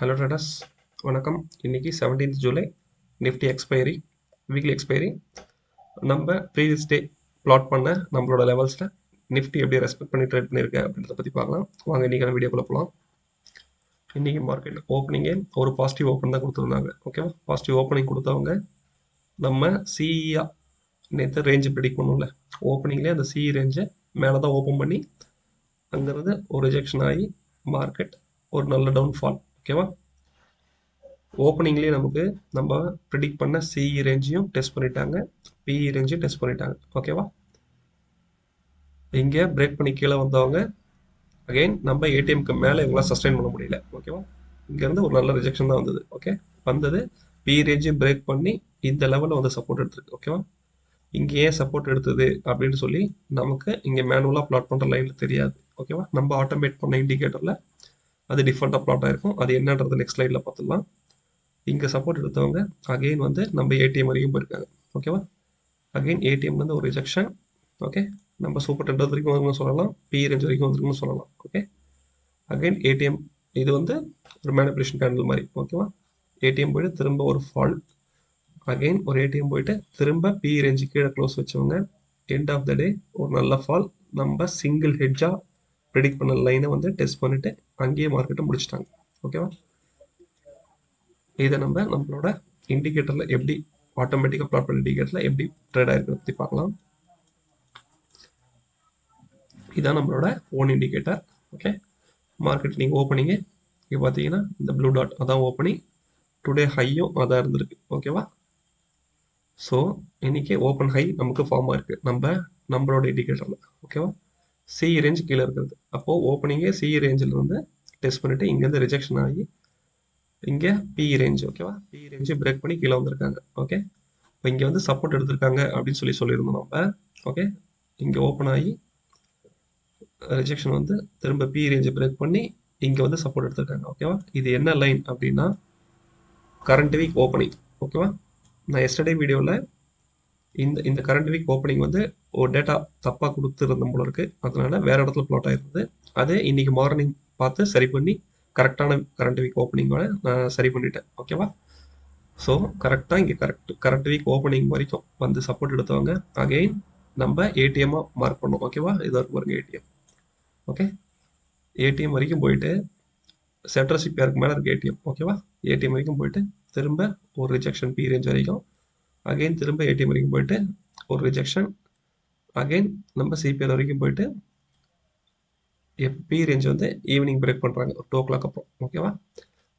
Hello traders, வணக்கம். இன்னைக்கு 17th July Nifty expiry, weekly expiry. நம்ம ப்ரீவியஸ் டே பிளாட் பண்ண நம்மளோட லெவல்ஸில் நிஃப்டி எப்படி ரெஸ்பெக்ட் பண்ணி ட்ரேட் பண்ணியிருக்கேன் அப்படின்றத பற்றி பார்க்கலாம். வாங்க இன்றைக்கான வீடியோக்குள்ளே போகலாம். இன்றைக்கி மார்க்கெட் ஓப்பனிங்கே ஒரு பாசிட்டிவ் ஓப்பன் தான் கொடுத்துருந்தாங்க. ஓகேவா, பாசிட்டிவ் ஓப்பனிங் கொடுத்தவங்க நம்ம சிஇயா நேற்று ரேஞ்சு ப்ரெடிக்ட் பண்ணுவோம்ல, ஓப்பனிங்லேயே அந்த சிஇ ரேஞ்சை மேலே தான் ஓப்பன் பண்ணி அங்கேருந்து ஒரு ரிஜெக்ஷன் ஆகி மார்க்கெட் ஒரு நல்ல டவுன்ஃபால். ஓகேவா, ஓப்பனிங்லேயே நமக்கு நம்ம ப்ரிடிக்ட் பண்ண சிஇ ரேஞ்சையும் டெஸ்ட் பண்ணிட்டாங்க, பிஇ ரேஞ்சையும் டெஸ்ட் பண்ணிட்டாங்க. ஓகேவா, இங்கே பிரேக் பண்ணி கீழே வந்தவங்க அகைன் நம்ம ஏடிஎம்க்கு மேலே இவங்களாம் சஸ்டைன் பண்ண முடியல. ஓகேவா, இங்கேருந்து ஒரு நல்ல ரிஜெக்ஷன் தான் வந்தது. ஓகே, வந்தது பிஇ ரேஞ்சையும் பிரேக் பண்ணி இந்த லெவலில் வந்து சப்போர்ட் எடுத்துருக்கு. ஓகேவா, இங்கே ஏன் சப்போர்ட் எடுத்தது அப்படின்னு சொல்லி நமக்கு இங்கே மேனுவலாக பிளாட் பண்ணுற லைனில் தெரியாது. ஓகேவா, நம்ம ஆட்டோமேட் பண்ண இண்டிகேட்டரில் அது டிஃப்ரெண்ட்டாக பிளாட் ஆகிருக்கும். அது என்னன்றது நெக்ஸ்ட் ஸ்லைடில் பார்த்துடலாம். இங்கே சப்போர்ட் எடுத்தவங்க அகெயின் வந்து நம்ம ஏடிஎம் வரைக்கும் போயிருக்காங்க. ஓகேவா, அகெயின் ஏடிஎம்லேருந்து ஒரு ரிஜெக்ஷன். ஓகே, நம்ம சூப்பர் டெண்டர் வரைக்கும் வந்துருக்குன்னு சொல்லலாம், பி ரேஞ்ச் வரைக்கும் வந்துருக்குன்னு சொல்லலாம். ஓகே, அகெயின் ஏடிஎம் இது வந்து ஒரு மேனிபுலேஷன் கேண்டில் மாதிரி. ஓகேவா, ஏடிஎம் போயிட்டு திரும்ப ஒரு ஃபால், அகெயின் ஒரு ஏடிஎம் போயிட்டு திரும்ப பி ரேஞ்சு கீழே க்ளோஸ் வச்சவங்க எண்ட் ஆஃப் த டே ஒரு நல்ல ஃபால். நம்ம சிங்கிள் ஹெட்ஜாக ப்ரெடிக்ட் பண்ண லைனை வந்து டெஸ்ட் பண்ணிவிட்டு அங்கேயே மார்க்கெட்டை முடிச்சிட்டாங்க. ஓகேவா, இதை நம்மளோட இண்டிகேட்டரில் எப்படி ஆட்டோமேட்டிக்காக பிளாட் பண்ண இண்டிகேட்டரில் எப்படி ட்ரேட் ஆகிருக்கிறத பற்றி பார்க்கலாம். இதுதான் நம்மளோட ஓன் இண்டிகேட்டர். ஓகே, மார்க்கெட் நீங்கள் ஓப்பனிங்கு இங்கே பார்த்தீங்கன்னா இந்த ப்ளூ டாட் அதான் ஓப்பனிங், டுடே ஹையும் அதான் இருந்திருக்கு. ஓகேவா, ஸோ இன்றைக்கி ஓப்பன் ஹை நமக்கு ஃபார்ம் ஆயிருக்கு நம்மளோட இண்டிகேட்டரில். ஓகேவா, சிஇ ரேஞ்ச் கீழே இருக்கிறது. அப்போது ஓப்பனிங்கே சிஇ ரேஞ்சில் இருந்து டெஸ்ட் பண்ணிவிட்டு இங்கேருந்து ரிஜெக்ஷன் ஆகி இங்கே பிஇ ரேஞ்ச். ஓகேவா, பிஇ ரேஞ்சு பிரேக் பண்ணி கீழே வந்திருக்காங்க. ஓகே, இப்போ இங்கே வந்து சப்போர்ட் எடுத்திருக்காங்க அப்படின்னு சொல்லியிருந்தோம் நம்ம. ஓகே, இங்கே ஓப்பன் ஆகி ரிஜெக்ஷன் வந்து திரும்ப பிஇ ரேஞ்சை பிரேக் பண்ணி இங்கே வந்து சப்போர்ட் எடுத்திருக்காங்க. ஓகேவா, இது என்ன லைன் அப்படின்னா கரண்ட் வீக் ஓப்பனிங். ஓகேவா, நான் எஸ்டர்டே வீடியோவில் இந்த கரண்ட் வீக் ஓப்பனிங் வந்து ஒரு டேட்டா தப்பாக கொடுத்துருந்த போல இருக்குது, அதனால வேறு இடத்துல ப்ளாட் ஆகிருந்தது. அதே இன்றைக்கி மார்னிங் பார்த்து சரி பண்ணி கரெக்டான கரண்ட் வீக் ஓப்பனிங்கோட நான் சரி பண்ணிட்டேன். ஓகேவா, ஸோ கரெக்டாக இங்கே கரண்ட் வீக் ஓப்பனிங் வரைக்கும் வந்து சப்போர்ட் எடுத்தவங்க அகெயின் நம்ம ஏடிஎம்மாக மார்க் பண்ணோம். ஓகேவா, இது வரைக்கும் பாருங்க ஏடிஎம். ஓகே, ஏடிஎம் வரைக்கும் போயிட்டு சென்ட்ரல் சிபிஆருக்கு மேலே இருக்குது ஏடிஎம். ஓகேவா, ஏடிஎம் வரைக்கும் போயிட்டு திரும்ப ஒரு ரிஜெக்ஷன் பி ரேஞ்ச் வரைக்கும், அகெயின் திரும்ப ஏடிஎம் வரைக்கும் போயிட்டு ஒரு ரிஜெக்ஷன், அகெயின் நம்ம சிபிஆர் வரைக்கும் போயிட்டு பி ரேஞ்ச் வந்து ஈவினிங் பிரேக் பண்ணுறாங்க ஒரு 2 o'clock அப்புறம். ஓகேவா,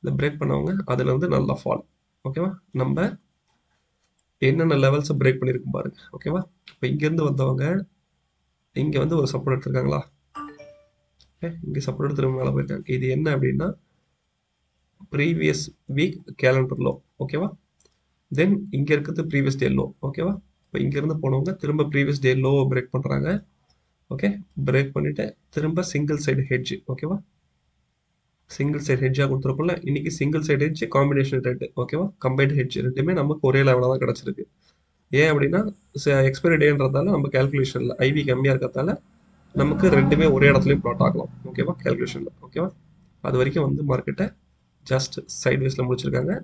இந்த பிரேக் பண்ணவங்க அதுலேருந்து நல்லா ஃபால். ஓகேவா, நம்ம என்னென்ன லெவல்ஸை பிரேக் பண்ணியிருக்கும் பாருங்க. ஓகேவா, இப்போ இங்கேருந்து வந்தவங்க இங்கே வந்து ஒரு சப்போர்ட் எடுத்திருக்காங்களா, ஓகே, இங்கே சப்போர்ட் எடுத்து மேலே போயிருக்காங்க. இது என்ன அப்படின்னா ப்ரீவியஸ் வீக் கேலண்டர் லோ. ஓகேவா, தென் இங்கே இருக்கிறது ப்ரீவியஸ் டே லோ. ஓகேவா, இப்போ இங்கேருந்து போனவங்க திரும்ப ப்ரீவியஸ் டே லோவை பிரேக் பண்ணுறாங்க. ஓகே, பிரேக் பண்ணிவிட்டு திரும்ப சிங்கிள் சைடு ஹெட்ஜ். ஓகேவா, சிங்கிள் சைடு ஹெட்ஜாக கொடுத்துருப்போம்ல, இன்னைக்கு single side hedge combination rate. ஓகேவா, கம்பைன்ட் ஹெட்ஜ் ரெண்டுமே நமக்கு ஒரே லெவலாக தான் கிடச்சிருக்கு. ஏன் அப்படின்னா எக்ஸ்பைரி டேன்றதால நம்ம கேல்குலேஷனில் ஐவி கம்மியாக இருக்கிறதால நமக்கு ரெண்டுமே ஒரே இடத்துலையும் ப்ளாட் ஆகலாம். ஓகேவா, கேல்குலேஷனில். ஓகேவா, அது வரைக்கும் வந்து மார்க்கெட்டை ஜஸ்ட் சைட்வேஸில் முடிச்சிருக்காங்க,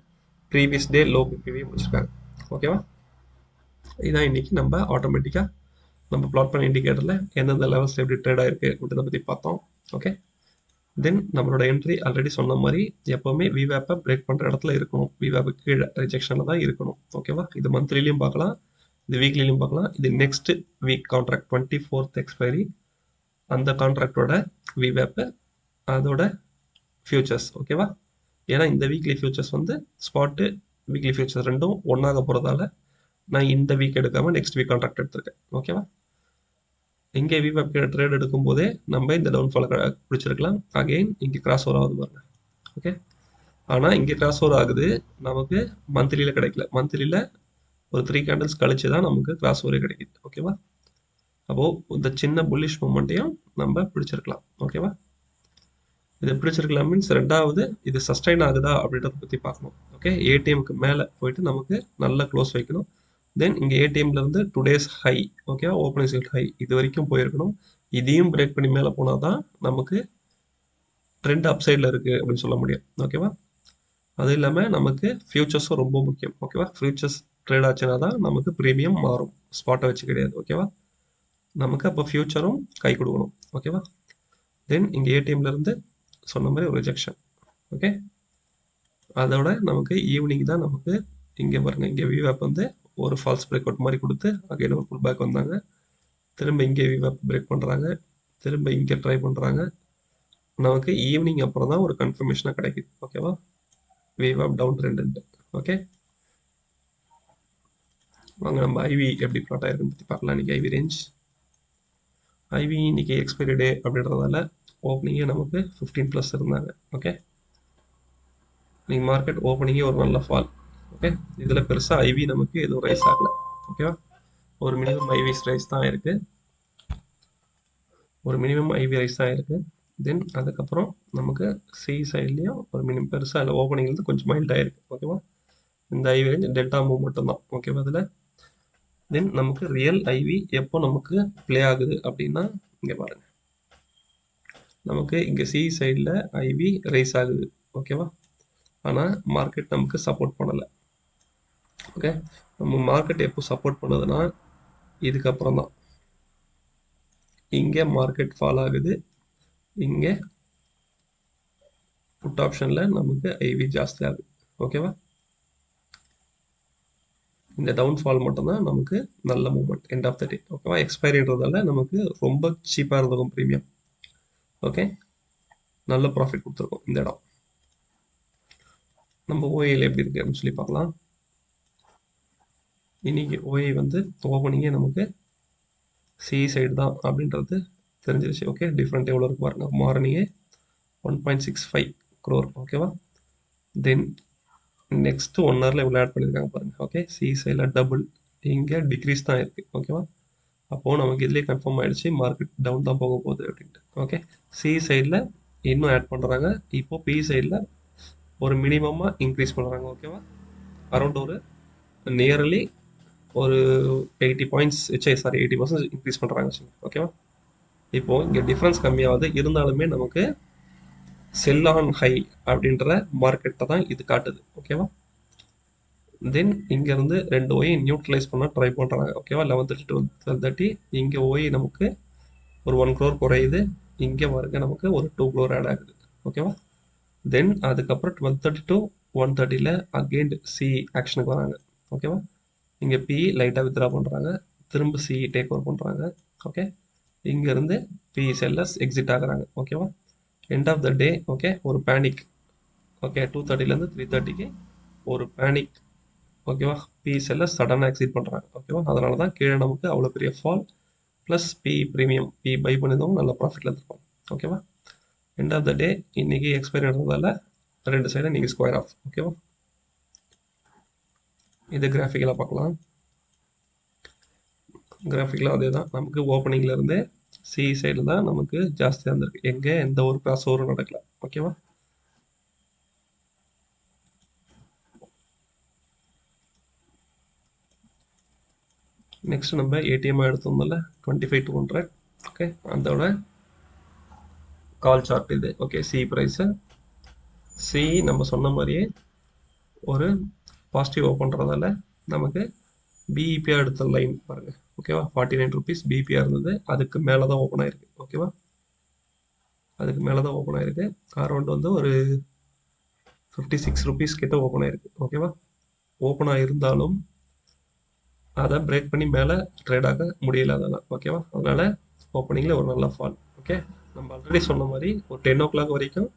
ப்ரீவியஸ் டே லோ பிபிவே முடிச்சிருக்காங்க. ஓகேவா, இதான் இன்னைக்கு நம்ம ஆட்டோமேட்டிக்காக நம்ம பிளாட் பண்ண இண்டிகேட்டரில் எந்தெந்த லெவல்ஸில் எப்படி ட்ரேட் ஆகிருக்கு அப்படின்றத பற்றி பார்த்தோம். ஓகே, தென் நம்மளோட என்ட்ரி ஆல்ரெடி சொன்ன மாதிரி எப்போவுமே விவேப்பை பிரேக் பண்ணுற இடத்துல இருக்கணும், விவேப்பு கீழே ரிஜெக்ஷனில் தான் இருக்கணும். ஓகேவா, இது மந்த்லிலையும் பார்க்கலாம், இது வீக்லிலையும் பார்க்கலாம். இது next week contract 24th expiry, அந்த கான்ட்ராக்டோட விவேப்பு அதோட ஃபியூச்சர்ஸ். ஓகேவா, ஏன்னா இந்த வீக்லி ஃபியூச்சர்ஸ் வந்து ஸ்பாட்டு வீக்லி ஃபியூச்சர்ஸ் ரெண்டும் ஒன்றாக போகிறதால நான் இந்த வீக் எடுக்காமல் நெக்ஸ்ட் வீக் கான்ட்ராக்ட் எடுத்திருக்கேன். ஓகேவா, இங்கே விவேப் ட்ரேட் எடுக்கும் போதே நம்ம இந்த டவுன்ஃபாலை பிடிச்சிருக்கலாம். அகெயின் இங்கே கிராஸ் ஓவர் ஆகுது பாருங்க. ஓகே, ஆனால் இங்கே கிராஸ் ஓவர் ஆகுது, நமக்கு மந்த்லியில் கிடைக்கல. மந்த்லியில் ஒரு 3 கேண்டில்ஸ் கழிச்சு தான் நமக்கு கிராஸ் ஓவரே கிடைக்குது. ஓகேவா, அப்போது இந்த சின்ன புல்லிஷ் மூமெண்ட்டையும் நம்ம பிடிச்சிருக்கலாம். ஓகேவா, இது பிடிச்சிருக்கலாம் மீன்ஸ் ரெண்டாவது இது சஸ்டைன் ஆகுதா அப்படின்றத பற்றி பார்க்கணும். ஓகே, ஏடிஎம்க்கு மேலே போயிட்டு நமக்கு நல்ல க்ளோஸ் வைக்கணும். தென் இங்கே ஏடிஎம்லேருந்து டுடேஸ் ஹை, ஓகேவா, ஓப்பனிங் செல் ஹை இது வரைக்கும் போயிருக்கணும். இதையும் பிரேக் பண்ணி மேலே போனால் தான் நமக்கு ட்ரெண்ட் அப் சைடில் இருக்குது அப்படின்னு சொல்ல முடியும். ஓகேவா, அது இல்லாமல் நமக்கு ஃபியூச்சர்ஸும் ரொம்ப முக்கியம். ஓகேவா? ஃபியூச்சர்ஸ் ட்ரேட் ஆச்சுன்னா தான் நமக்கு ப்ரீமியம் மாறும், ஸ்பாட்டை வச்சு கிடையாது. ஓகேவா? நமக்கு அப்போ ஃபியூச்சரும் கை கொடுக்கணும். ஓகேவா? தென் இங்கே ஏடிஎம்லேருந்து சொன்ன மாதிரி ஒரு ரிஜெக்ஷன். ஓகே, அதோட நமக்கு ஈவினிங் தான் நமக்கு இங்கே பாருங்க, இங்கே விவேப் வந்து ஒரு ஃபால்ஸ் பிரேக் அவுட் மாதிரி கொடுத்து அகைன் ஒரு புல் பேக் வந்தாங்க. திரும்ப இங்கே விவேப் பிரேக் பண்ணுறாங்க, திரும்ப இங்கே ட்ரை பண்ணுறாங்க. நமக்கு ஈவினிங் அப்புறம் தான் ஒரு கன்ஃபர்மேஷனாக கிடைக்குது. ஓகேவா? விவேப் டவுன் ட்ரெண்ட். ஓகே, வாங்க நம்ம ஐவி எப்படி ப்ளாட் ஆயிருக்குன்னு பற்றி பார்க்கலாம். இன்றைக்கி ஐவி ரேஞ்ச், ஐவி இன்னைக்கு எக்ஸ்பைரி டே அப்படின்றதால ஓப்பனிங்கே நமக்கு 15+ இருந்தாங்க. ஓகே, இன்னைக்கு மார்க்கெட் ஓப்பனிங்கே ஒரு நல்ல ஃபால். ஓகே, இதில் பெருசாக ஐவி நமக்கு எதுவும் ரைஸ் ஆகலை. ஓகேவா? ஒரு மினிமம் ஐவி ரைஸ் தான் இருக்குது, ஒரு மினிமம் ஐவி ரைஸ் தான் இருக்குது. தென் அதுக்கப்புறம் நமக்கு சி சைட்லேயும் ஒரு மினிமம் பெருசாக இல்லை, ஓப்பனிங்லேருந்து கொஞ்சம் மைல்டாக இருக்குது. ஓகேவா? இந்த ஐவி ரேஞ்ச் டெல்டா மூவ் மட்டும்தான். ஓகேவா? அதில் தென் நமக்கு ரியல் ஐவி எப்போ நமக்கு ப்ளே ஆகுது அப்படின்னா இங்கே பாருங்க, நமக்கு இங்கே சி சைடில் ஐவி ரைஸ் ஆகுது. ஓகேவா? ஆனால் மார்க்கெட் நமக்கு சப்போர்ட் பண்ணலை. ஓகே, நம்ம மார்க்கெட் எப்போ சப்போர்ட் பண்ணுதுன்னா இதுக்கப்புறம் தான். இங்கே மார்க்கெட் ஃபால் ஆகுது, இங்கே புட் ஆப்ஷனில் நமக்கு ஐவி ஜாஸ்தி ஆகுது. ஓகேவா? இந்த டவுன்ஃபால் மட்டும்தான் நமக்கு நல்ல மூவ்மெண்ட் எண்ட் ஆஃப் த டே. ஓகேவா? எக்ஸ்பைரின்றதால நமக்கு ரொம்ப சீப்பாக இருந்திருக்கும் ப்ரீமியம். ஓகே, நல்ல ப்ராஃபிட் கொடுத்துருக்கோம் இந்த இடம். நம்ம ஓஏல எப்படி இருக்கு அப்படின்னு சொல்லி பார்க்கலாம். இன்னைக்கு ஓஏ வந்து ஓப்பனிங்கே நமக்கு சி சைடு தான் அப்படின்றது தெரிஞ்சிருச்சு. ஓகே, டிஃப்ரெண்ட் எவ்வளோ இருக்கு பாருங்க. மார்னிங்கே 1.65 crore. ஓகேவா? தென் நெக்ஸ்ட் 1 ஹவரில் இவ்வளோ ஆட் பண்ணியிருக்காங்க பாருங்க. ஓகே, சி சைடில் டபுள், இங்கே டிக்ரீஸ் தான் இருக்கு. ஓகேவா? அப்போது நமக்கு இதுலேயே கன்ஃபார்ம் ஆயிடுச்சு மார்க்கெட் டவுன் தான் போக போகுது அப்படின்ட்டு. ஓகே, சி சைடில் இன்னும் ஆட் பண்ணுறாங்க. இப்போ பி சைடில் ஒரு மினிமமாக இன்க்ரீஸ் பண்ணுறாங்க. ஓகேவா? அரௌண்ட் ஒரு நியர்லி ஒரு 80 பாயிண்ட்ஸ் 80% இன்க்ரீஸ் பண்ணுறாங்க. ஓகேவா? இப்போது இங்கே டிஃப்ரென்ஸ் கம்மியாகுது, இருந்தாலுமே நமக்கு செல் ஆன் ஹை அப்படின்ற மார்க்கெட்டை தான் இது காட்டுது. ஓகேவா? தென் இங்கேருந்து 2 ஓயை நியூட்ரலைஸ் பண்ண ட்ரை பண்ணுறாங்க. ஓகேவா? 1130 to 1230. இங்கே ஓய் நமக்கு ஒரு 1 crore குறையுது, இங்கே பாருங்க நமக்கு ஒரு 2 crore ஆட் ஆகுது. ஓகேவா? தென் அதுக்கப்புறம் 1230 to 130ல் அகெயின் சி ஆக்ஷனுக்கு வராங்க. ஓகேவா? இங்கே பி லைட்டாக வித்ரா பண்ணுறாங்க, திரும்ப சி டேக் ஓவர் பண்ணுறாங்க. ஓகே, இங்கேருந்து பி செல்லர்ஸ் எக்ஸிட் ஆகுறாங்க. ஓகேவா? End of the day okay ஒரு பேனிக். ஓகே, 230லேருந்து 330க்கு ஒரு பேனிக். ஓகேவா? பி செல்லர்ஸ் சடனாக எக்ஸிட் பண்ணுறாங்க. ஓகேவா? அதனால தான் கீழே நமக்கு அவ்வளோ பெரிய fall. Plus B premium, B buy பண்ணியிருந்தவங்க நல்ல ப்ராஃபிட்டில் இருந்திருப்பாங்க. ஓகேவா? எண்ட் ஆஃப் த டே இன்னைக்கு எக்ஸ்பைரி ஆனதால 2 சைடும் நீங்கள் ஸ்கொயர் ஆஃப். ஓகேவா? இது கிராஃபிக்கலாக பார்க்கலாம். கிராஃபிக்கலாக அதே தான், நமக்கு ஓப்பனிங்ல இருந்து சி சைடில் தான் நமக்கு ஜாஸ்தியாக இருந்திருக்கு, எங்கே எந்த ஒரு கிராஸ் ஓவரும் நடக்கல. ஓகேவா? நெக்ஸ்ட் நம்ம ஏடிஎம் எடுத்தோம்ல 25,200. ஓகே, அதோட கால் சார்ட் இது. ஓகே, சி ப்ரைஸு, சி நம்ம சொன்ன மாதிரியே ஒரு பாசிட்டிவ் பண்ணுறதால நமக்கு பிஇபியாக எடுத்த லைன் பாருங்க. ஓகேவா? 49 rupees பிபிஆர் இருந்தது, அதுக்கு மேலே தான் ஓப்பன் ஆயிருக்கு. ஓகேவா? அதுக்கு மேலே தான் ஓப்பன் ஆயிருக்கு. அரௌண்ட் வந்து ஒரு 56 rupees கிட்ட ஓப்பன் ஆயிருக்கு. ஓகேவா? ஓப்பன் ஆகிருந்தாலும் அதை பிரேக் பண்ணி மேலே ட்ரேட் ஆக முடியல அதெல்லாம். ஓகேவா? அதனால ஓப்பனிங்கில் ஒரு நல்ல ஃபால். ஓகே, நம்ம ஆல்ரெடி சொன்ன மாதிரி ஒரு 10 o'clock வரைக்கும்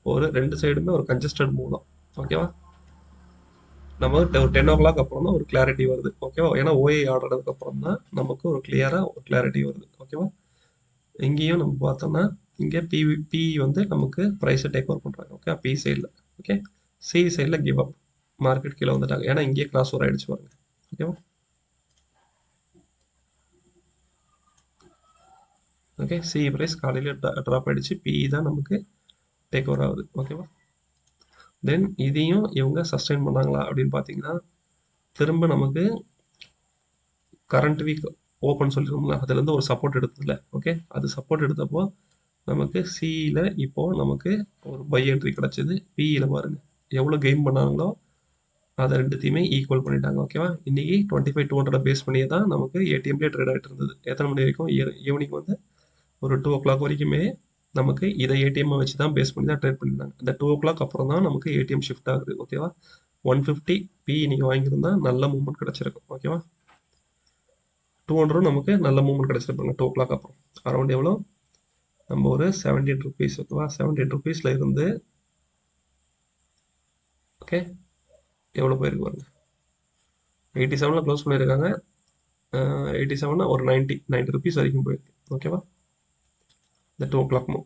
ஒரு 2 சைடுமே ஒரு கன்ஜஸ்டட் மூவ் தான். ஓகேவா? நம்ம ஒரு 10 o'clock அப்புறம் தான் ஒரு கிளாரிட்டி வருது. ஓகேவா? ஏன்னா ஓஏ ஆடுறதுக்கு அப்புறம் தான் நமக்கு ஒரு கிளியராக ஒரு கிளாரிட்டி வருது. ஓகேவா? இங்கேயும் நம்ம பார்த்தோம்னா இங்கே பி வந்து நமக்கு ப்ரைஸை டேக் ஓவர் பண்ணுறாங்க. ஓகே, பி சைடில். ஓகே, சி சைடில் கிவ் அப், மார்க்கெட் கீழே வந்துட்டாங்க, ஏன்னா இங்கேயே கிராஸ் ஓவர் ஆகிடுச்சு பாருங்க. ஓகேவா? ஓகே, சி ப்ரைஸ் காலையில் ட்ராப் ஆகிடுச்சு, பி தான் நமக்கு டேக் ஓவர் ஆகுது. ஓகேவா? தென் இதையும் இவங்க சஸ்டெயின் பண்ணாங்களா அப்படின்னு பார்த்தீங்கன்னா திரும்ப நமக்கு கரண்ட் வீக் ஓப்பன் சொல்லிருக்கோம்ல, அதுலேருந்து ஒரு சப்போர்ட் எடுத்ததில்ல. ஓகே, அது சப்போர்ட் எடுத்தப்போ நமக்கு சியில் இப்போ நமக்கு ஒரு பை என்ட்ரி கிடச்சிது. பியில் பாருங்க எவ்வளோ கெயின் பண்ணாங்களோ அதை ரெண்டுத்தையுமே ஈக்குவல் பண்ணிட்டாங்க. ஓகேவா? இன்னைக்கு 25,200 பேஸ் பண்ணியே தான் நமக்கு ஏடிஎம்லேயே ட்ரேட் ஆகிட்டு இருந்தது. எத்தனை மணி வரைக்கும்? ஈவினிங் வந்து ஒரு 2 o'clock வரைக்குமே நமக்கு இதை ஏடிஎம் வச்சு தான் பேஸ் பண்ணி தான் ட்ரேட் பண்ணியிருந்தாங்க. இந்த 2 o'clock அப்புறம் தான் நமக்கு ஏடிஎம் ஷிஃப்ட் ஆகுது. ஓகேவா? 150 பி நீங்கள் வாங்கியிருந்தா நல்ல மூவ்மெண்ட் கிடச்சிருக்கும். ஓகேவா? 200 நமக்கு நல்ல மூவ்மெண்ட் கிடச்சிருப்பாங்க 2 o'clock அப்புறம். அரௌண்ட் எவ்வளோ? நம்ம ஒரு 17 rupees. ஓகேவா? 17 rupeesல இருந்து ஓகே எவ்வளோ போயிருக்கு பாருங்க. 87ல் க்ளோஸ் பண்ணியிருக்காங்க. 87 ஒரு 90 rupees வரைக்கும் போயிருக்கு. ஓகேவா? இந்த 2 o'clock மூவ்.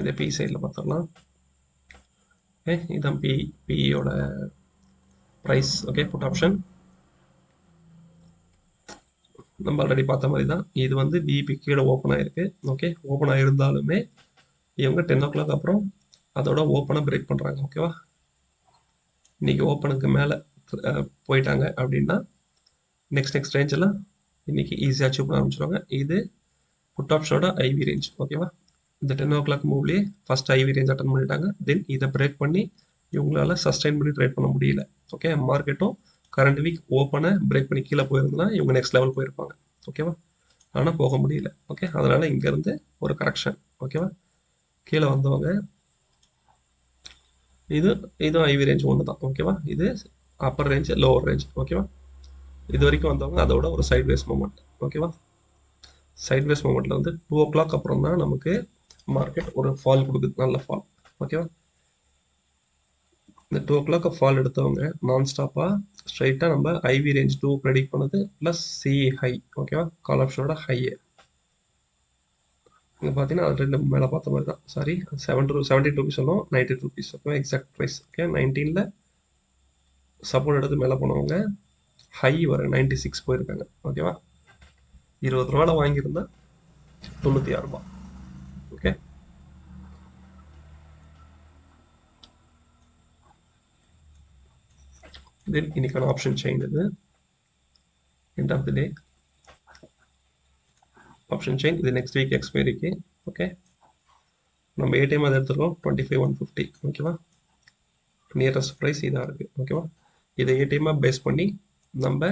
இதை பி சைடில் பார்த்துடலாம். ஓகே, இதுதான் பியோட ப்ரைஸ். ஓகே, புட் ஆப்ஷன் நம்ம ஆல்ரெடி பார்த்த மாதிரி தான். இது வந்து பிபி கீழே ஓப்பன் ஆகிருக்கு. ஓகே, ஓப்பன் ஆகிருந்தாலுமே இவங்க 10 o'clock அப்புறம் அதோட ஓப்பனை பிரேக் பண்ணுறாங்க. ஓகேவா? இன்னைக்கு ஓப்பனுக்கு மேலே போயிட்டாங்க அப்படின்னா நெக்ஸ்ட் ரேஞ்சில் இன்னைக்கு ஈஸியாக அச்சீவ் பண்ண ஆரம்பிச்சிருவாங்க. இது புட் ஆப்ஷனோட ஐவி ரேஞ்ச். ஓகேவா? இந்த 10 o'clock மூவ்லேயே ஃபர்ஸ்ட் ஐவி ரேஞ்ச் அட்டன் பண்ணிட்டாங்க. தென் இதை பிரேக் பண்ணி இவங்களால சஸ்டைன் பண்ணி ட்ரேட் பண்ண முடியல. ஓகே, மார்க்கெட்டும் கரண்ட் வீக் ஓப்பனை பிரேக் பண்ணி கீழே போயிருந்தா இவங்க நெக்ஸ்ட் லெவல் போயிருப்பாங்க. ஓகேவா? ஆனால் போக முடியல. ஓகே, அதனால இங்கேருந்து ஒரு கரெக்ஷன். ஓகேவா? கீழே வந்தவங்க இதுவும் ஐவி ரேஞ்ச் ஒன்று தான். ஓகேவா? இது அப்பர் ரேஞ்ச், லோவர் ரேஞ்ச். ஓகேவா? இது வரைக்கும் வந்தவங்க அதோட ஒரு சைட்வேஸ் மூமெண்ட். ஓகேவா? சைட்வேஸ் மூமெண்ட்ல வந்து 2 o'clock அப்புறம் தான் நமக்கு மார்க்கெட் ஒரு ஃபால் கொடுக்குது, நல்ல ஃபால். ஓகேவா? இந்த 2 o'clock ஃபால் எடுத்தவங்க நான் ஸ்டாப்பாக ஸ்ட்ரைட்டாக நம்ம ஐவி ரேஞ்ச் 2 ப்ரெடிக்ட் பண்ணது ப்ளஸ் சி ஹை. ஓகேவா? கால் ஆப்ஷனோட ஹையை இங்கே பார்த்தீங்கன்னா அது ரெண்டு மேலே பார்த்த மாதிரி தான். சாரி, 17 rupees சொன்னோம், 90 rupees. ஓகேவா? Exact price. ஓகே, 19ல் சப்போர்ட் எடுத்து மேலே போனவங்க ஹை வர 96 போயிருக்காங்க. ஓகேவா? 20 ரூபாவில் வாங்கியிருந்தா 96 ரூபா. ஓகே, தென் இன்னைக்கான ஆப்ஷன் செயின் இது end of the day option chain இது நெக்ஸ்ட் வீக் எக்ஸ்பைரிக்கு. ஓகே, நம்ம ஏடிஎம் அதை எடுத்துருக்கோம் 25,150. ஓகேவா? நியரஸ்ட் ப்ரைஸ் இதாக இருக்குது. ஓகேவா? இதை ஏடிஎம்மாக பேஸ் பண்ணி நம்ம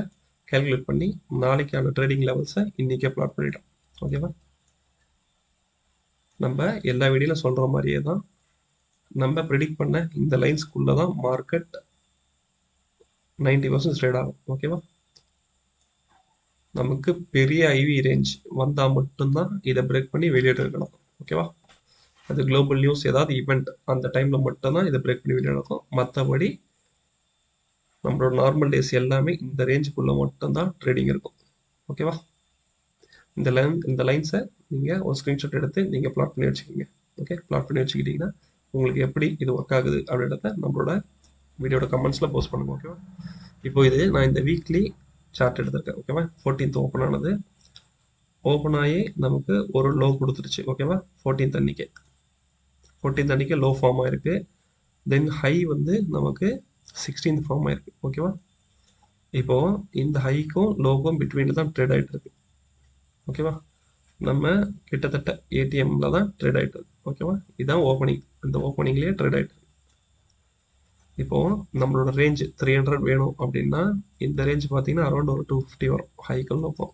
கேல்குலேட் பண்ணி நாளைக்கான ட்ரேடிங் லெவல்ஸை இன்றைக்கே பிளாட் பண்ணிட்டோம். ஓகேவா? நம்ம எல்லா வீடியோவில் சொல்கிற மாதிரியே தான் நம்ம ப்ரெடிக்ட் பண்ண இந்த லைன்ஸ்குள்ளே தான் மார்க்கெட் 90% ட்ரேட் ஆகும். ஓகேவா? நமக்கு பெரிய ஐவி ரேஞ்ச் வந்தால் மட்டும்தான் இதை பிரேக் பண்ணி வெளியே எடுக்கணும். ஓகேவா? அது குளோபல் நியூஸ் ஏதாவது ஈவெண்ட் அந்த டைமில் மட்டும்தான் இதை பிரேக் பண்ணி வெளியே எடுக்கும். மற்றபடி நம்மளோட நார்மல் டேஸ் எல்லாமே இந்த ரேஞ்சுக்குள்ளே மட்டும்தான் ட்ரேடிங் இருக்கும். ஓகேவா? இந்த லைன்ஸை நீங்கள் ஒரு ஸ்க்ரீன்ஷாட் எடுத்து நீங்கள் பிளாட் பண்ணி வச்சுக்கிங்க. ஓகே, பிளாட் பண்ணி வச்சுக்கிட்டிங்கன்னா உங்களுக்கு எப்படி இது ஒர்க் ஆகுது அப்படின்றத நம்மளோட வீடியோட கமெண்ட்ஸில் போஸ்ட் பண்ணுங்க. ஓகேவா? இப்போ இது நான் இந்த வீக்லி சார்ட் எடுத்திருக்கேன். ஓகேவா? 14th ஓப்பன் ஆனது. ஓப்பன் ஆகி நமக்கு ஒரு லோ கொடுத்துருச்சு. ஓகேவா? 14th அன்னைக்கு லோ ஃபார்ம் ஆயிருக்கு. தென் ஹை வந்து நமக்கு 16th ஃபார்ம் ஆயிருக்கு. ஓகேவா? இப்போ இந்த ஹைக்கும் லோக்கும் பிட்வீனில் தான் ட்ரேட் ஆகிட்டு இருக்கு. ஓகேவா? நம்ம கிட்டத்தட்ட ஏடிஎம்ல தான் ட்ரேட் ஆகிட்டு இருக்கு. ஓகேவா? இதுதான் ஓப்பனிங். இந்த ஓப்பனிங்லேயே ட்ரேட் ஆகிட்டு இருக்கு. இப்போ நம்மளோட ரேஞ்ச் 300 வேணும் அப்படின்னா இந்த ரேஞ்ச் பார்த்தீங்கன்னா அரௌண்ட் ஒரு 250 வரும் ஹைக்கும் லோக்கும்.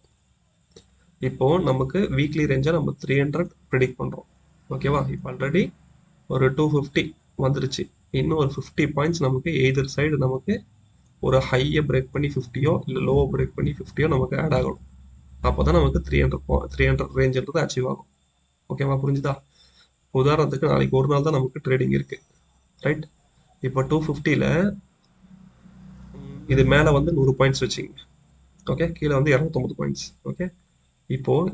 இப்போ நமக்கு வீக்லி ரேஞ்சை நம்ம 300 ப்ரிடிக்ட் பண்ணுறோம். ஓகேவா? இப்போ ஆல்ரெடி ஒரு 250 வந்துருச்சு. இன்னும் ஒரு 50 பாயிண்ட்ஸ் நமக்கு எய்தர் சைடு நமக்கு ஒரு ஹையை பிரேக் பண்ணி 50யோ இல்லை லோவை பிரேக் பண்ணி 50யோ நமக்கு ஆட் ஆகணும். அப்போ தான் நமக்கு 300 ரேஞ்சுன்றது அச்சீவ் ஆகும். ஓகேவா? புரிஞ்சுதா? உதாரணத்துக்கு நாளைக்கு ஒரு நாள் தான் நமக்கு ட்ரேடிங் இருக்குது, ரைட்? இப்போ 250ல் இது மேலே வந்து 100 பாயிண்ட்ஸ் வச்சுங்க. ஓகே, கீழே வந்து 250 பாயிண்ட்ஸ். ஓகே, இப்போது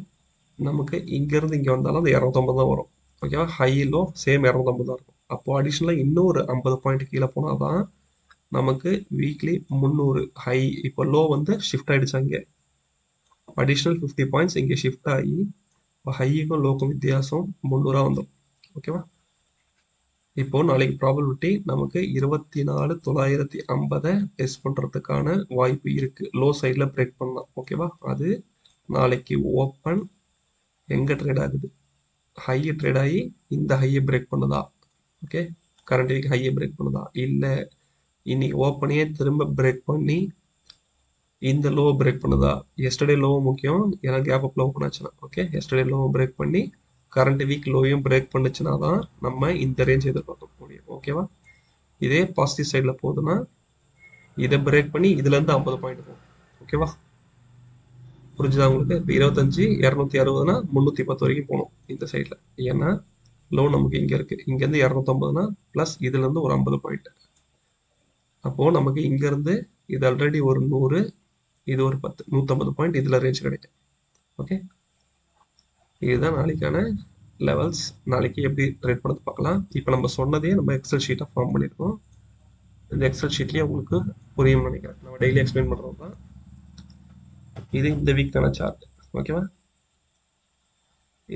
நமக்கு இங்கேருந்து இங்கே வந்தாலும் அந்த 250 தான் வரும். ஓகேவா? ஹை லோ சேம் 250 தான் இருக்கும். அப்போது அடிஷ்னலாக இன்னும் ஒரு 50 பாயிண்ட் கீழே போனால் தான் நமக்கு வீக்லி 300 ஹை. இப்போ லோ வந்து ஷிஃப்ட் ஆகிடுச்சு, அங்கே அடிஷ்னல் 50 பாயிண்ட்ஸ் இங்கே ஷிஃப்ட் ஆகி இப்போ ஹைக்கும் லோக்கும் வித்தியாசம் 300 வந்துடும். ஓகேவா? இப்போ நாளைக்கு ப்ராபபிலிட்டி நமக்கு 24,950 டெஸ்ட் பண்ணுறதுக்கான வாய்ப்பு இருக்குது. லோ சைடில் பிரேக் பண்ணலாம். ஓகேவா? அது நாளைக்கு ஓப்பன் எங்கே ட்ரேட் ஆகுது, ஹையை ட்ரேட் ஆகி இந்த ஹையை பிரேக் பண்ணுதா, ஓகே, கரண்ட் வீக் ஹையை பிரேக் பண்ணுதா, இல்லை இன்னைக்கு ஓப்பனையே திரும்ப பிரேக் பண்ணி இந்த லோ பிரேக் பண்ணுதா. எஸ்டர்டே லோவும் முக்கியம், ஏன்னா கேப் அப்ல ஓப்பன் ஆச்சுன்னா. ஓகே, எஸ்டர்டே லோவும் பிரேக் பண்ணி கரண்ட் வீக் லோவையும் பிரேக் பண்ணுச்சுன்னா தான் நம்ம இந்த ரேஞ்ச் எதிர்பார்க்க முடியும். ஓகேவா, இதே பாசிட்டிவ் சைடில் போகுதுன்னா இதை பிரேக் பண்ணி இதுலேருந்து 50 பாயிண்ட் போகும். ஓகேவா, புரிஞ்சுதா உங்களுக்கு? இப்போ 25 260னா 310 வரைக்கும் போகணும் இந்த சைடில். ஏன்னா லோ நமக்கு இங்கே இருக்குது, இங்கேருந்து 250னா ப்ளஸ் இதுலேருந்து ஒரு 50 பாயிண்ட். அப்போது நமக்கு இங்கேருந்து இது ஆல்ரெடி ஒரு 100, இது ஒரு 10, 150 பாயிண்ட் இதில் ரேஞ்ச் கிடைக்கும். ஓகே, இதுதான் நாளைக்கான லெவல்ஸ். நாளைக்கு எப்படி ட்ரேட் பண்ணது பார்க்கலாம். இப்போ நம்ம சொன்னதே நம்ம எக்ஸல் ஷீட்டாக ஃபார்ம் பண்ணியிருக்கோம். இந்த எக்ஸல் ஷீட்லேயே உங்களுக்கு புரியும்னு நினைக்கிறேன். நம்ம டெய்லி எக்ஸ்பிளைன் பண்ணுறது தான் இது. இந்த வீக்கான சார்ட். ஓகேவா,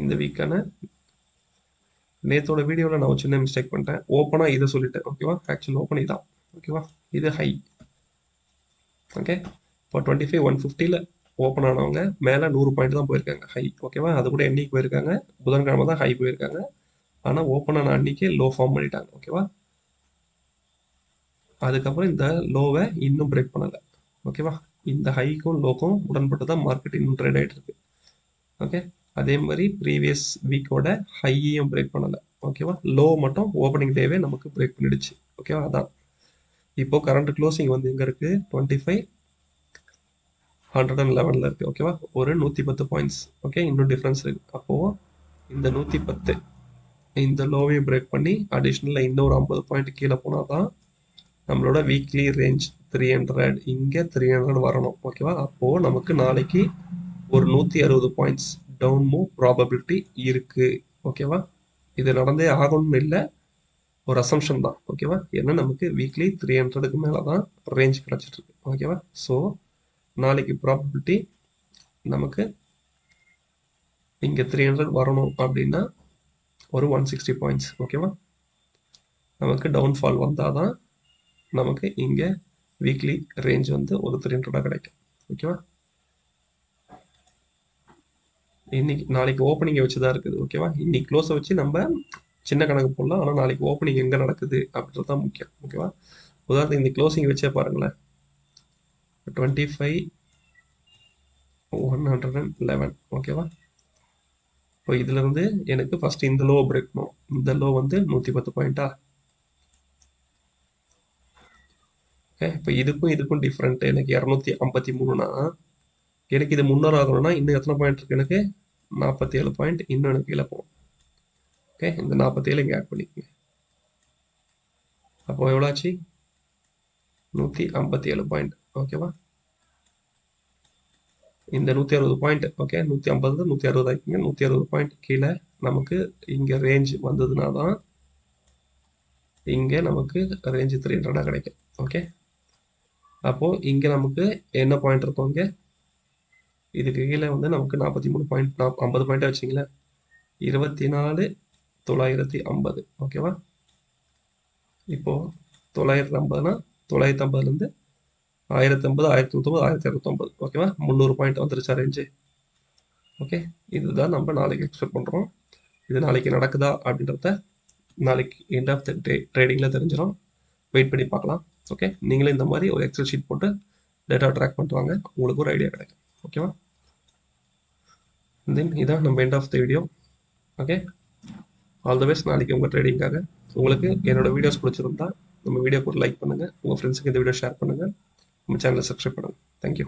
இந்த வீக்கான நேத்தோட வீடியோவில் நான் ஒரு சின்ன மிஸ்டேக் பண்ணிட்டேன். ஓப்பனாக இதை சொல்லிட்டேன். ஓகேவா, ஆக்சுவல் ஓப்பன் இதான். ஓகேவா, இது ஹை. ஓகே, இப்போ 25 150ல் ஓப்பன் ஆனவங்க மேலே 100 பாயிண்ட் தான் போயிருக்காங்க ஹை. ஓகேவா, அது கூட என்னைக்கு போயிருக்காங்க, புதன்கிழமை தான் ஹை போயிருக்காங்க. ஆனால் ஓப்பன் ஆன அன்னைக்கு லோ ஃபார்ம் பண்ணிட்டாங்க. ஓகேவா, அதுக்கப்புறம் இந்த லோவை இன்னும் பிரேக் பண்ணலை. ஓகேவா, இந்த ஹைக்கும் லோக்கும் உடன்பட்டு தான் மார்க்கெட் இன்னும் ட்ரேட் ஆகிட்டு இருக்கு. ஓகே, அதே மாதிரி ப்ரீவியஸ் வீக்கோட ஹையையும் பிரேக் பண்ணலை. ஓகேவா, லோ மட்டும் ஓப்பனிங் டேவே நமக்கு பிரேக் பண்ணிடுச்சு. ஓகேவா, அதான் இப்போ கரண்ட் க்ளோசிங் வந்து எங்கே இருக்குது, 25,111 இருக்குது. ஓகேவா, ஒரு 110 பாயிண்ட்ஸ். ஓகே, இன்னும் டிஃப்ரென்ஸ் இருக்குது. அப்போது இந்த 110 இந்த லோவையும் பிரேக் பண்ணி அடிஷ்னலாக இன்னொரு 50 பாயிண்ட் கீழே போனால் தான் நம்மளோட வீக்லி ரேஞ்ச் 300, இங்கே 300 வரணும். ஓகேவா, அப்போது நமக்கு நாளைக்கு ஒரு 160 பாயிண்ட்ஸ் டவுன் மூவ் ப்ராபபிலிட்டி இருக்குது. ஓகேவா, இது நடந்தே ஆகணும்னு இல்லை, ஒரு அசம்ஷன் தான். ஓகேவா, ஏன்னா நமக்கு வீக்லி 300க்கு மேலே தான் ரேஞ்ச் கிடச்சிட்டு இருக்கு. ஓகேவா, ஸோ நாளைக்கு ப்ராபபிலிட்டி நமக்கு இங்கே 300 வரணும் அப்படின்னா ஒரு 160 பாயிண்ட்ஸ். ஓகேவா, நமக்கு டவுன்ஃபால் வந்தால் தான் நமக்கு இங்கே வீக்லி ரேஞ்ச் வந்து ஒரு 300 கிடைக்கும். ஓகேவா, இன்னைக்கு நாளைக்கு ஓப்பனிங்கை வச்சு தான் இருக்குது. ஓகேவா, இன்னைக்கு க்ளோஸை வச்சு நம்ம சின்ன கணக்கு போடலாம், ஆனால் நாளைக்கு ஓப்பனிங் எங்கே நடக்குது அப்படின்றது தான் முக்கியம். ஓகேவா, உதாரணத்துக்கு இந்த க்ளோசிங் வச்சே பாருங்களேன், 25,111. ஓகேவா, இப்போ இதுலேருந்து எனக்கு ஃபஸ்ட்டு இந்த லோ பிரேக் பண்ணும். இந்த லோ வந்து 110 பாயிண்டா. ஓகே, இப்போ இதுக்கும் டிஃப்ரெண்ட். எனக்கு 253னா எனக்கு இது 300 ஆகணும்னா இன்னும் எத்தனை பாயிண்ட் இருக்குது, எனக்கு 47 பாயிண்ட் இன்னும் எனக்கு கீழே போகும். ஓகே, இந்த 47 இங்கே ஆட் பண்ணிக்கோங்க. அப்போ எவ்வளோ ஆச்சு, 157 பாயிண்ட். ஓகேவா, இந்த 160 பாயிண்ட். ஓகே, 150 160 ஆகிக்குங்க. 160 பாயிண்ட் கீழே நமக்கு இங்கே ரேஞ்ச் வந்ததுனா தான் இங்கே நமக்கு ரேஞ்ச் 300 கிடைக்கும். ஓகே, அப்போது இங்கே நமக்கு என்ன பாயிண்ட் இருக்கும், இங்கே இதுக்கு கீழே வந்து நமக்கு 43 பாயிண்ட் 50 பாயிண்ட்டாக வச்சிங்களேன், 24,950. ஓகேவா, இப்போது 950னா 950லேருந்து 1050 1090 1250. ஓகேவா, 300 பாயிண்ட் வந்துருச்சா ரேஞ்சு. ஓகே, இதுதான் நம்ம நாளைக்கு எக்ஸ்பெக்ட் பண்ணுறோம். இது நாளைக்கு நடக்குதா அப்படின்றத நாளைக்கு எண்ட் ஆஃப் த டே ட்ரேடிங்கில் தெரிஞ்சிடும். வெயிட் பண்ணி பார்க்கலாம். ஓகே, நீங்களே இந்த மாதிரி ஒரு எக்ஸல் ஷீட் போட்டு டேட்டா ட்ராக் பண்ணிட்டு வாங்க, உங்களுக்கு ஒரு ஐடியா கிடைக்கும். ஓகேவா, தென் இதான் நம்ம end of the video. Okay, all the best நாளைக்கு உங்கள் ட்ரேடிங்காக. உங்களுக்கு என்னோட வீடியோஸ் பிடிச்சிருந்தா நம்ம வீடியோக்கு ஒரு லைக் பண்ணுங்கள், உங்கள் ஃப்ரெண்ட்ஸுக்கு இந்த வீடியோ ஷேர் பண்ணுங்கள், நம்ம சேனலை சப்ஸ்கிரைப் பண்ணுங்கள். தேங்க்யூ.